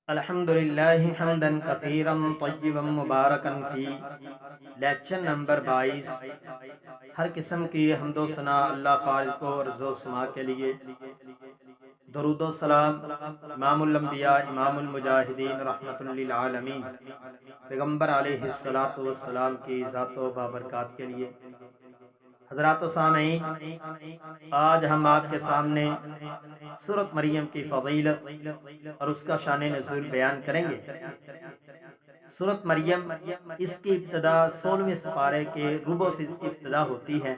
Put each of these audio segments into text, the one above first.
الحمدللہ حمدا کثیرا طیبا مبارکا فی۔ Lecture number 22۔ ہر قسم کی حمد و ثنا اللہ خالق کو عرض و سما کے لیے، درود و سلام امام الانبیاء امام المجاہدین رحمت للعالمین پیغمبر علیہ السلام کی ذات و بابرکات کے لیے۔ حضرات و سامعین، آج ہم آپ کے سامنے سورۃ مریم کی فضیلت اور اس کا شان نزول بیان کریں گے۔ سورۃ مریم، اس کی ابتدا 16ویں سپارے کے ربع سے اس کی ابتدا ہوتی ہے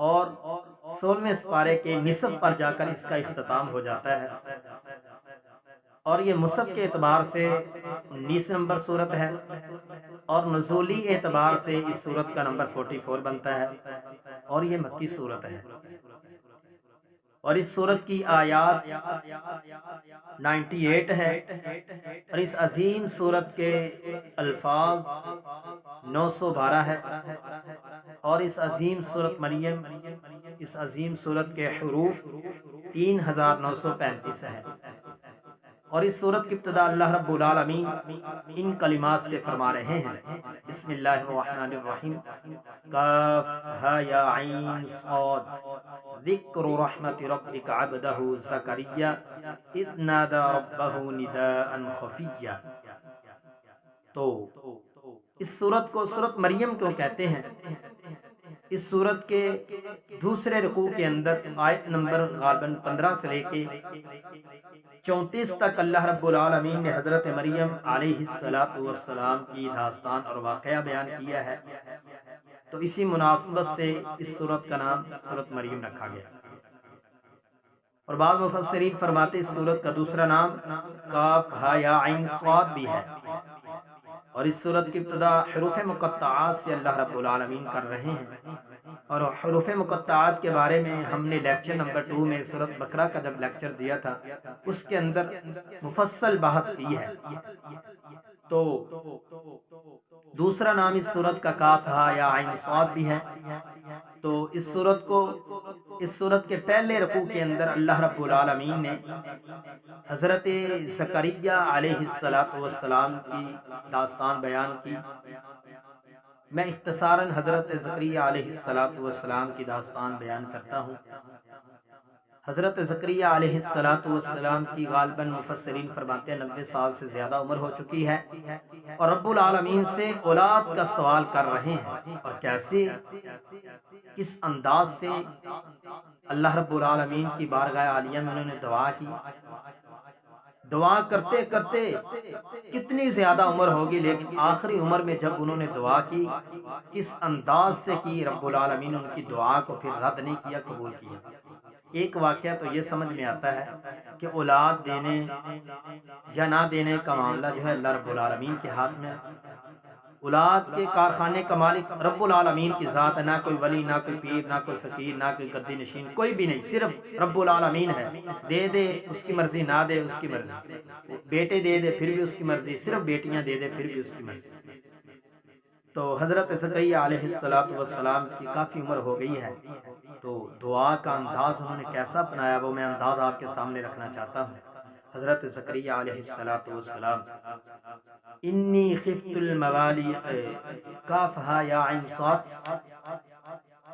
اور 16ویں سپارے کے نصف پر جا کر اس کا اختتام ہو جاتا ہے، اور یہ مصحف کے اعتبار سے 19 نمبر صورت ہے اور نزولی اعتبار سے اس صورت کا نمبر 44 بنتا ہے، اور یہ مکی صورت ہے، اور اس صورت کی آیات 98 ہے، اور اس عظیم صورت کے الفاظ 912 ہے، اور اس عظیم صورت مریم، اس عظیم صورت کے حروف 3935 ہے، اور اس صورت کی ابتدا اللہ رب العالمین ان کلمات سے فرما رہے ہیں۔ بسم اللہ الرحمن الرحیم، کاف ہا یا عین صاد، ذکر رحمت ربک عبدہ زکریا اذ نادى ربہ نداء خفیا۔ تو اس صورت کو سورۃ مریم کیوں کہتے ہیں؟ اس صورت کے دوسرے رکوع کے اندر آیت نمبر غالباً 15 سے لے کے 34 تک اللہ رب العالمین نے حضرت مریم علیہ السلام کی داستان اور واقعہ بیان کیا ہے، تو اسی مناسبت سے اس صورت کا نام سورۃ مریم رکھا گیا، اور بعض مفسرین فرماتے اس صورت کا دوسرا نام کاف ہا یا عین صاد بھی ہے، اور اس صورت کی ابتدا حروف مقطعات سے اللہ رب العالمین کر رہے ہیں، اور حروف مقطعات کے بارے میں ہم نے لیکچر نمبر 2 میں سورۃ بقرہ کا جب لیکچر دیا تھا اس کے اندر مفصل بحث کی ہے۔ تو دوسرا نام اس صورت کا کاف ہا یا عین صاد بھی ہے، تو اس صورت کے پہلے رکوع کے اندر اللہ رب العالمین نے حضرت زکریا علیہ السلام کی داستان بیان کی۔ میں اختصاراً حضرت زکریا علیہ السلام کی داستان بیان کرتا ہوں۔ حضرت زکریا علیہ السلام کی غالباً مفسرین فرماتے ہیں 90 سال سے زیادہ عمر ہو چکی ہے، اور رب العالمین سے اولاد کا سوال کر رہے ہیں، اور کیسے، کس انداز سے اللہ رب العالمین کی بارگاہ عالیہ میں انہوں نے دعا کی۔ دعا کرتے کرتے کتنی زیادہ عمر ہوگی، لیکن آخری عمر میں جب انہوں نے دعا کی، کس انداز سے کی، رب العالمین ان کی دعا کو پھر رد نہیں کیا، قبول کیا۔ ایک واقعہ تو یہ سمجھ میں آتا ہے کہ اولاد دینے یا نہ دینے کا معاملہ جو ہے اللہ رب العالمین کے ہاتھ میں ہے۔ اولاد کے کارخانے کا مالک رب العالمین کی ذات ہے، نہ کوئی ولی، نہ کوئی پیر، نہ کوئی فقیر، نہ کوئی گدی نشین، کوئی بھی نہیں، صرف رب العالمین ہے۔ دے دے اس کی مرضی، نہ دے اس کی مرضی، بیٹے دے دے پھر بھی اس کی مرضی، صرف بیٹیاں دے دے پھر بھی اس کی مرضی۔ تو حضرت زکریا علیہ السلام کی کافی عمر ہو گئی ہے، تو دعا کا انداز انہوں نے کیسا اپنایا وہ میں انداز آپ کے سامنے رکھنا چاہتا ہوں۔ حضرت زکریا علیہ السلام، انی خفت الموالی، کاف ہا یا عین صاد،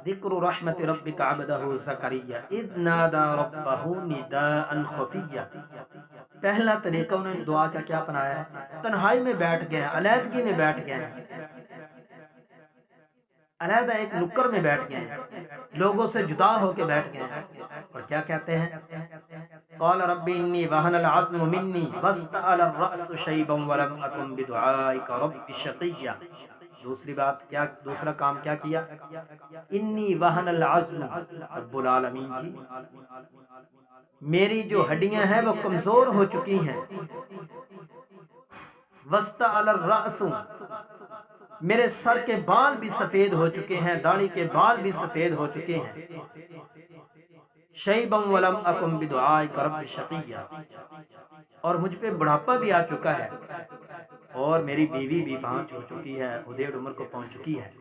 ذکر رحمت ربک عبدہ زکریا اذ نادى ربہ نداء خفیا۔ پہلا طریقہ انہوں نے دعا کا کیا اپنایا ہے؟ تنہائی میں بیٹھ گئے ہیں، علیحدگی میں بیٹھ گئے ہیں، علیحدہ ایک نکر میں بیٹھ گئے ہیں، لوگوں سے جدا ہو کے بیٹھ گئے ہیں، اور کیا کہتے ہیں؟ قال رب انی وہن العظم منی واستعل الرأس شیبا ولم اکن بدعائک رب شقیا۔ دوسری بات کیا، دوسرا کام کیا کیا؟ انی وہن العظم، رب العالمین کی میری جو ہڈیاں ہیں وہ کمزور ہو چکی ہیں، واستعل الرأس، میرے سر کے بال بھی سفید ہو چکے ہیں، داڑھی کے بال بھی سفید ہو چکے ہیں، شیبا ولم اکن بدعائک رب شقیا، اور مجھ پہ بڑھاپا بھی آ چکا ہے، اور میری بیوی بھی پہنچ ہو چکی ہے، حدیڑ عمر کو پہنچ چکی ہے۔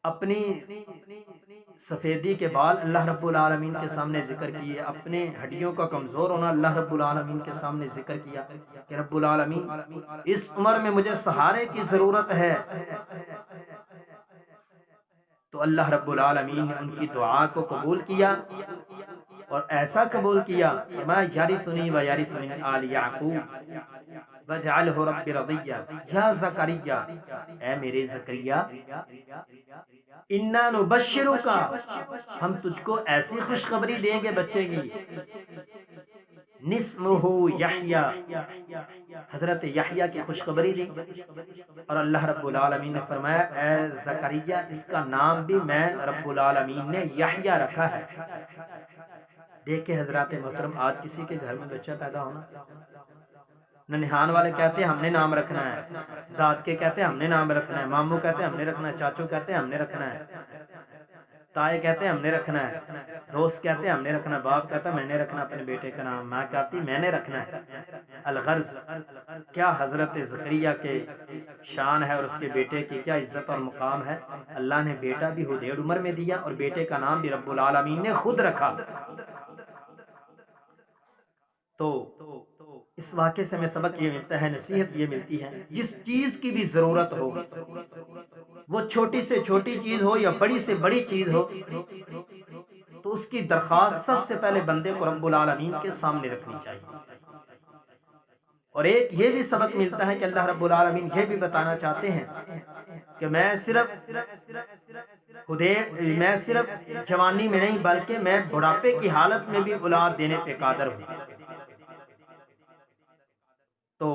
اپنی سفیدی کے بال اللہ رب العالمین کے سامنے ذکر کیے، اپنے ہڈیوں کا کمزور ہونا اللہ رب العالمین کے سامنے ذکر کیا کہ رب العالمین اس عمر میں مجھے سہارے کی ضرورت ہے، تو اللہ رب العالمین نے ان کی دعا کو قبول کیا اور ایسا قبول کیا کہ میں یارثنی و یارث من آل یعقوب وجعلہ رب رضیہ یا زکریا، اے میرے زکریا انا نبشرک، ہم تجھ کو ایسی خوشخبری دیں گے بچے کی، نسمہ یحییٰ، حضرت یحییٰ کی خوشخبری دی، اور اللہ رب العالمین نے فرمایا اے زکریا اس کا نام بھی میں رب العالمین نے یحییٰ رکھا ہے۔ دیکھیں حضرات محترم، آج کسی کے گھر میں بچہ پیدا ہونا، ننہان والے کہتے ہیں ہم نے نام رکھنا ہے، دادکے کہتے ہیں ہم نے نام رکھنا ہے، ماموں کہتے ہیں ہم نے رکھنا ہے، چاچو کہتے ہیں ہم نے رکھنا ہے، تائے کہتے ہیں ہم نے رکھنا ہے، دوست کہتے ہیں ہم نے رکھنا ہے، باپ کہتا ہے میں نے رکھنا اپنے بیٹے کا نام، ماں کہتی میں نے رکھنا ہے۔ الغرض کیا حضرت زکریا کے شان ہے اور اس کے بیٹے کی کیا عزت اور مقام ہے، اللہ نے بیٹا بھی حدیڑ عمر میں دیا اور بیٹے کا نام بھی رب العالمین نے خود رکھا۔ تو اس واقعے سے ہمیں سبق یہ ملتا ہے، نصیحت یہ ملتی ہے، جس چیز کی بھی ضرورت ہو، وہ چھوٹی سے چھوٹی چیز ہو یا بڑی سے بڑی چیز ہو، تو اس کی درخواست سب سے پہلے بندے کو رب العالمین کے سامنے رکھنی چاہیے۔ اور ایک یہ بھی سبق ملتا ہے کہ اللہ رب العالمین یہ بھی بتانا چاہتے ہیں کہ میں صرف جوانی میں نہیں بلکہ میں بڑھاپے کی حالت میں بھی اولاد دینے پہ قادر ہوں۔ تو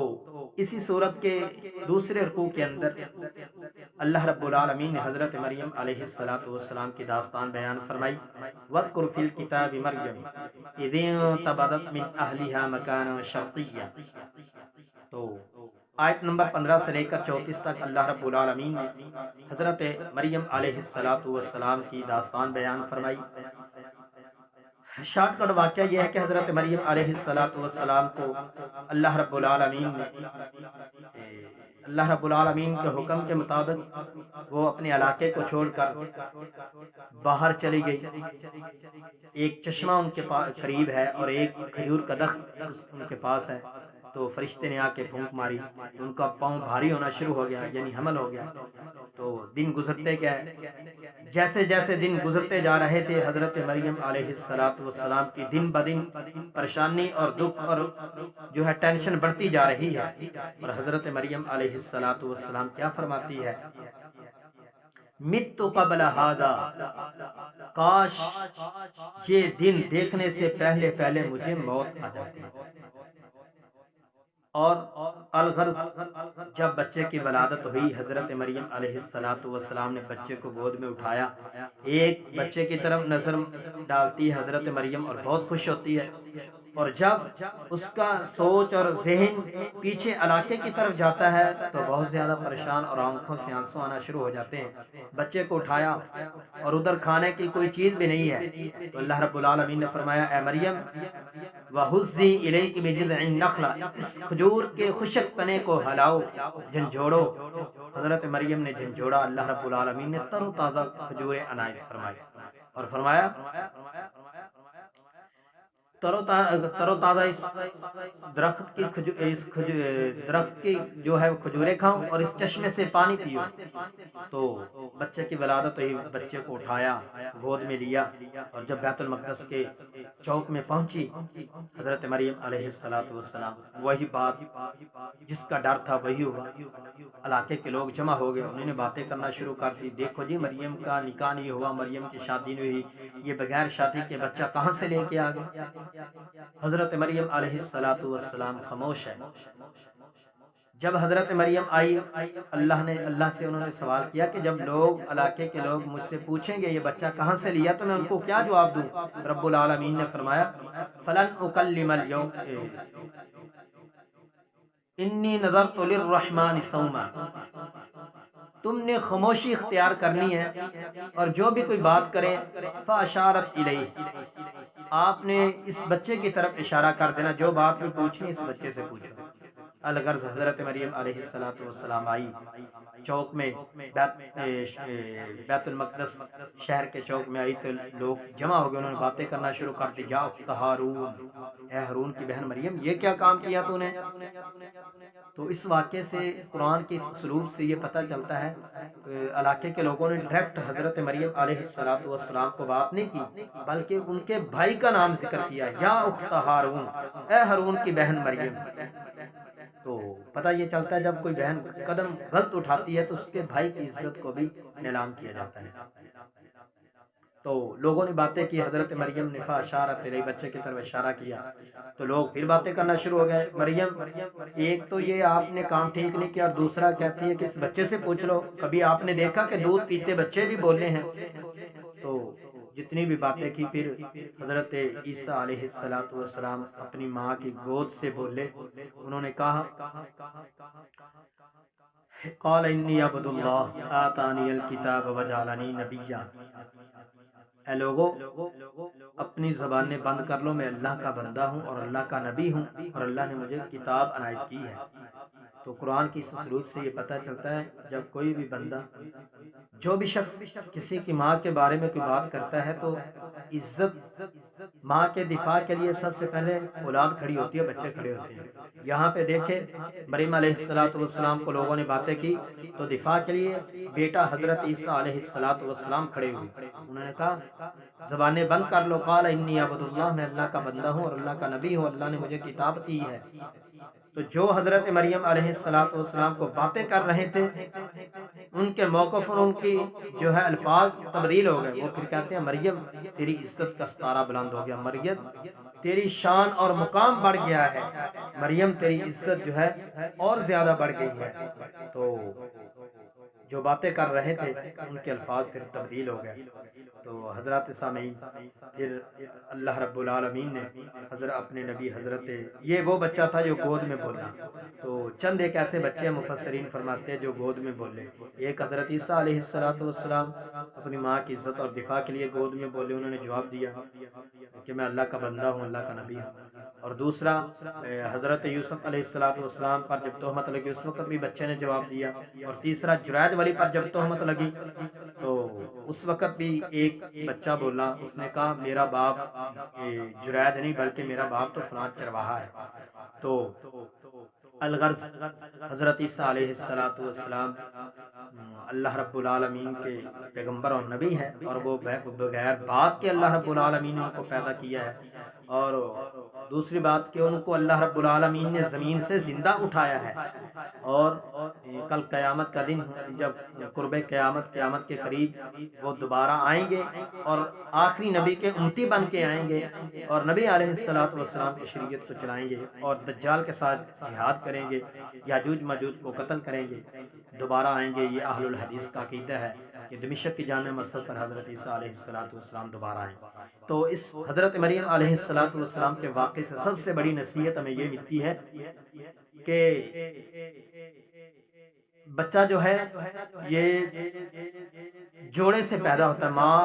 اسی صورت کے دوسرے رکوع کے اندر اللہ رب العالمین نے حضرت مریم علیہ السلام کی داستان بیان فرمائی، وَاذْكُرْ فِي الْكِتَابِ مَرْيَمَ إِذِ انتبذت من أهلها مكانا شرقيا۔ تو آیت نمبر 15 سے لے کر 34 تک اللہ رب العالمین نے حضرت مریم علیہ السلام کی داستان بیان فرمائی۔ شارٹ کٹ واقعہ یہ ہے کہ حضرت مریم علیہ السلام کو اللہ رب العالمین کے حکم کے مطابق وہ اپنے علاقے کو چھوڑ کر باہر چلی گئی۔ ایک چشمہ ان کے قریب ہے اور ایک کھجور کا درخت ان کے پاس ہے، تو فرشتے نے آ کے پھونک ماری، ان کا پاؤں بھاری ہونا شروع ہو گیا، یعنی حمل ہو گیا۔ تو دن گزرتے گئے، جیسے جیسے دن گزرتے جا رہے تھے حضرت مریم علیہ السلام کی دن بدن پریشانی اور دکھ اور جو ہے ٹینشن بڑھتی جا رہی ہے، اور حضرت مریم علیہ السلام کیا فرماتی ہے، مت قبل ھذا، کاش یہ دن دیکھنے سے پہلے پہلے مجھے موت آ جاتی۔ اور الغرض جب بچے کی ولادت ہوئی، حضرت مریم علیہ السلام نے بچے کو گود میں اٹھایا، ایک بچے کی طرف نظر ڈالتی ہے حضرت مریم اور بہت خوش ہوتی ہے، اور جب اس کا سوچ اور ذہن پیچھے علاقے کی طرف جاتا ہے تو بہت زیادہ پریشان اور آنکھوں سے آنسو آنا شروع ہو جاتے ہیں۔ بچے کو اٹھایا اور ادھر کھانے کی کوئی چیز بھی نہیں ہے، تو اللہ رب العالمین نے فرمایا اے مریم وَهُزِّي إِلَيْكِ بِجِذْعِ النَّخْلَةِ، اس کھجور کے خشک تنے کو ہلاؤ، جھنجھوڑو۔ حضرت مریم نے جھنجھوڑا، اللہ رب العالمین نے تر و تازہ کھجوریں عنایت فرمائی اور فرمایا تر و تازہ اس درخت کی جو ہے کھجوریں کھاؤ اور اس چشمے سے پانی پیو۔ تو بچے کی ولادت ہوئی، بچے کو اٹھایا، گود میں لیا، اور جب بیت المقدس کے چوک میں پہنچی حضرت مریم علیہ السلام، وہی بات جس کا ڈر تھا وہی ہوا۔ علاقے کے لوگ جمع ہو گئے، انہوں نے باتیں کرنا شروع کر دی، دیکھو جی مریم کا نکاح نہیں ہوا، مریم کی شادی نہیں ہوئی، یہ بغیر شادی کے بچہ کہاں سے لے کے آ گئے؟ حضرت مریم علیہ السلام خاموش ہے۔ جب حضرت مریم آئی، اللہ سے انہوں نے سوال کیا کہ جب لوگ علاقے کے لوگ مجھ سے پوچھیں گے یہ بچہ کہاں سے لیا تو میں ان کو کیا جواب دوں؟ رب العالمین نے فرمایا فَلَنْ أُكَلِّمَ الْيَوْمَ إِنِّي نَذَرْتُ لِلرَّحْمَنِ صَوْمًا، تم نے خاموشی اختیار کرنی ہے، اور جو بھی کوئی بات کرے فَأَشَارَتْ إِلَيْهِ، آپ نے اس بچے کی طرف اشارہ کر دینا، جو بات بھی پوچھنی اس بچے سے پوچھو۔ الغرض حضرت مریم علیہ السلام آئی چوک میں بیت المقدس شہر کے چوک میں آئی تو لوگ جمع ہو گئے، انہوں نے باتیں کرنا شروع کر دی، یا اخت ہارون، اے ہارون کی بہن مریم یہ کیا کام کیا تو نے؟ تو اس واقعے سے قرآن کے اس اسلوب سے یہ پتہ چلتا ہے علاقے کے لوگوں نے ڈائریکٹ حضرت مریم علیہ السلام کو بات نہیں کی، بلکہ ان کے بھائی کا نام ذکر کیا، یا اخت ہارون، اے ہارون کی بہن مریم۔ تو پتہ یہ چلتا ہے جب کوئی بہن قدم غلط اٹھاتی ہے تو اس کے بھائی کی عزت کو بھی نیلام کیا جاتا ہے۔ تو لوگوں نے باتیں کی، حضرت مریم نے فاشارت الیہ، بچے کی طرف اشارہ کیا، تو لوگ پھر باتیں کرنا شروع ہو گئے۔ مریم ایک تو یہ آپ نے کام ٹھیک نہیں کیا، دوسرا کہتی ہے کہ اس بچے سے پوچھ لو، کبھی آپ نے دیکھا کہ دودھ پیتے بچے بھی بولے ہیں؟ تو جتنی بھی باتیں کی، پھر حضرت عیسیٰ علیہ السلام اپنی ماں کی گود سے بولے، انہوں نے کہا قال انی عبد اللہ آتانی الکتاب وجعلنی نبیا، اے لوگو اپنی زبانیں بند کر لو، میں اللہ کا بندہ ہوں اور اللہ کا نبی ہوں، اور اللہ نے مجھے کتاب عنایت کی ہے۔ تو قرآن کی اس اسلوب سے یہ پتہ چلتا ہے جب کوئی بھی بندہ، جو بھی شخص کسی کی ماں کے بارے میں کوئی بات کرتا ہے تو عزت ماں کے دفاع کے لیے سب سے پہلے اولاد کھڑی ہوتی ہے، بچے کھڑے ہوتے ہیں۔ یہاں پہ دیکھیں مریم علیہ السلام کو لوگوں نے باتیں کی تو دفاع کے لیے بیٹا حضرت عیسیٰ علیہ السلام کھڑے ہوئے، انہوں نے کہا زبانیں بند کر لو، قال انی عبد اللہ، میں اللہ کا بندہ ہوں اور اللہ کا نبی ہوں، اللہ نے مجھے کتاب دی ہے۔ تو جو حضرت مریم علیہ السلام کو باتیں کر رہے تھے ان کے موقف اور ان کی جو ہے الفاظ تبدیل ہو گئے، وہ پھر کہتے ہیں مریم تیری عزت کا ستارہ بلند ہو گیا، مریم تیری شان اور مقام بڑھ گیا ہے، مریم تیری عزت جو ہے اور زیادہ بڑھ گئی ہے۔ تو جو باتیں کر رہے تھے ان کے الفاظ پھر تبدیل ہو گئے۔ تو حضرات سامعین، پھر اللہ رب العالمین نے حضرت اپنے نبی حضرت، یہ وہ بچہ تھا جو گود میں بولا، تو چند ایک ایسے بچے مفسرین فرماتے ہیں جو گود میں بولے، ایک حضرت عیسیٰ علیہ السلام اپنی ماں کی عزت اور دفاع کے لیے گود میں بولے، انہوں نے جواب دیا کہ میں اللہ کا بندہ ہوں، اللہ کا نبی ہوں، اور دوسرا حضرت یوسف علیہ السلام پر جب تہمت لگی اس وقت بھی بچے نے جواب دیا، اور تیسرا جرید ولی پر جب تہمت لگی تو اس وقت بھی ایک بچہ بولا، اس نے کہا میرا باپ جرید نہیں بلکہ میرا باپ تو فلاں چرواہا ہے۔ تو الغرض حضرت عیسیٰ علیہ السلام اللہ رب العالمین کے پیغمبر اور نبی ہیں، اور وہ بغیر باپ کے اللہ رب العالمین نے ان کو پیدا کیا ہے، اور دوسری بات کہ ان کو اللہ رب العالمین نے زمین سے زندہ اٹھایا ہے، اور کل قیامت کا دن جب قرب قیامت کے قریب وہ دوبارہ آئیں گے اور آخری نبی کے امتی بن کے آئیں گے، اور نبی علیہ السلام کی شریعت کو چلائیں گے اور دجال کے ساتھ جہاد کریں گے، یاجوج ماجوج کو قتل کریں گے، دوبارہ آئیں گے۔ یہ اہل الحدیث کا عقیدہ ہے کہ دمشق کی جامع مسجد پر حضرت عیسیٰ علیہ السلام دوبارہ آئیں۔ تو اس حضرت مریم علیہ السلام کے واقعے سے سب سے بڑی نصیحت ہمیں یہ ملتی ہے کہ بچہ جو ہے یہ جوڑے سے پیدا ہوتا ہے، ماں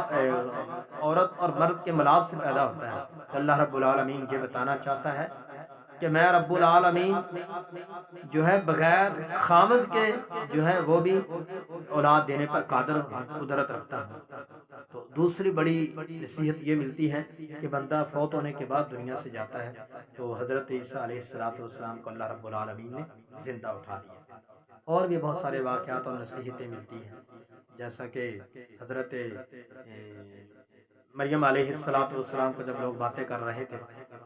عورت اور مرد کے ملاپ سے پیدا ہوتا ہے۔ اللہ رب العالمین یہ بتانا چاہتا ہے کہ میں رب العالمین جو ہے بغیر خامد کے جو ہے وہ بھی اولاد دینے پر قادر قدرت رکھتا ہوں۔ تو دوسری بڑی نصیحت یہ ملتی ہے کہ بندہ فوت ہونے کے بعد دنیا سے جاتا ہے تو حضرت عیسیٰ علیہ السلام کو اللہ رب العالمین نے زندہ اٹھا لیا۔ اور بھی بہت سارے واقعات اور نصیحتیں ملتی ہیں، جیسا کہ حضرت مریم علیہ السلام کو جب لوگ باتیں کر رہے تھے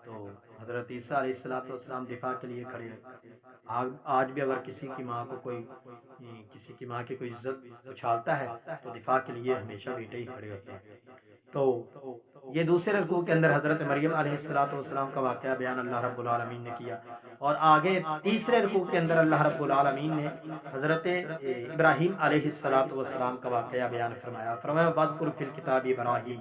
تو حضرت عیسیٰ علیہ السلام دفاع کے لیے کھڑے ہیں۔ آج بھی اگر کسی کی ماں کی کوئی عزت اچھالتا ہے تو دفاع کے لیے ہمیشہ بیٹے ہی کھڑے ہوتے ہیں۔ تو یہ دوسرے رکوع کے اندر حضرت مریم علیہ السلام کا واقعہ بیان اللہ رب العالمین نے کیا، اور آگے تیسرے رکوع کے اندر اللہ رب العالمین نے حضرت ابراہیم علیہ السلام کا واقعہ بیان فرمایا۔ وَاذْكُرْ فِي الْكِتَابِ ابراہیم،